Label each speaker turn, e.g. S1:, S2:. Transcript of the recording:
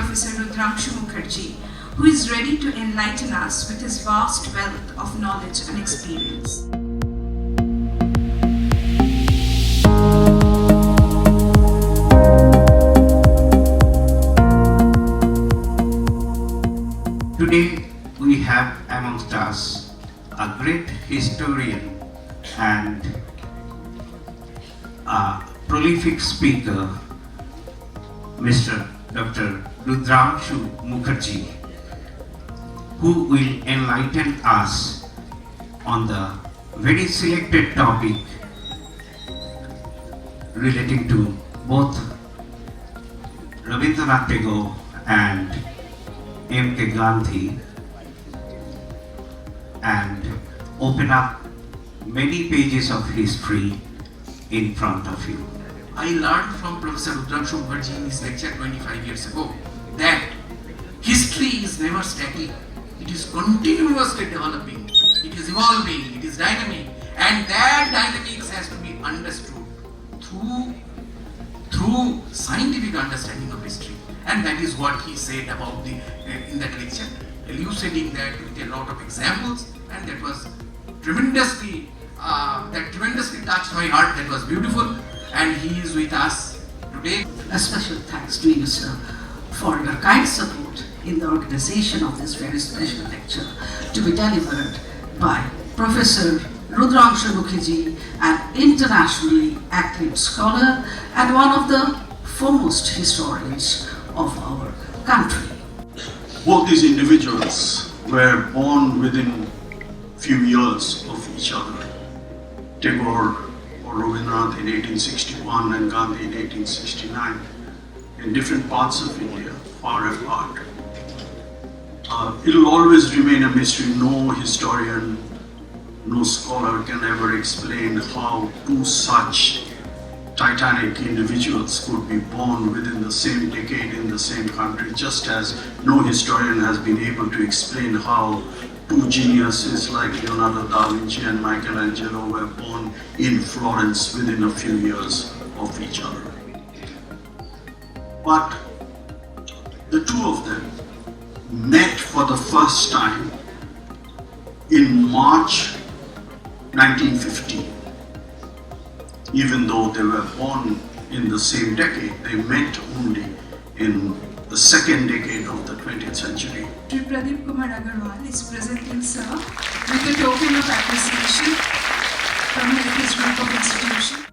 S1: Professor Rudrangshu Mukherjee, who is ready to enlighten us with his vast wealth of knowledge and experience.
S2: Today we have amongst us a great historian and a prolific speaker, Mr. Dr. Rudrangshu Mukherjee, who will enlighten us on the very selected topic relating to both Rabindranath Tagore and M.K. Gandhi, and open up many pages of history in front of you.
S3: I learned from Professor Rudrangshu Mukherjee in his lecture 25 years ago that history is never static. It is continuously developing, it is evolving, it is dynamic, and that dynamics has to be understood through scientific understanding of history. And that is what he said about in that lecture, elucidating that with a lot of examples, and that was tremendously touched my heart. That was beautiful, and he is with us today.
S4: A special thanks to you, sir, for your kind support in the organization of this very special lecture to be delivered by Professor Rudrangshu Mukherjee, an internationally acclaimed scholar and one of the foremost historians of our country.
S5: Both these individuals were born within few years of each other. Tagore or Rabindranath in 1861 and Gandhi in 1869, in different parts of India, far apart. It will always remain a mystery. No historian, no scholar can ever explain how two such titanic individuals could be born within the same decade in the same country, just as no historian has been able to explain how two geniuses like Leonardo da Vinci and Michelangelo were born in Florence within a few years of each other. But the two of them met for the first time in March 1915. Even though they were born in the same decade, they met only in the second decade of the 20th century.
S1: Sri Pradeep Kumar Agarwal is presenting, sir, with a token of appreciation from his group of institution.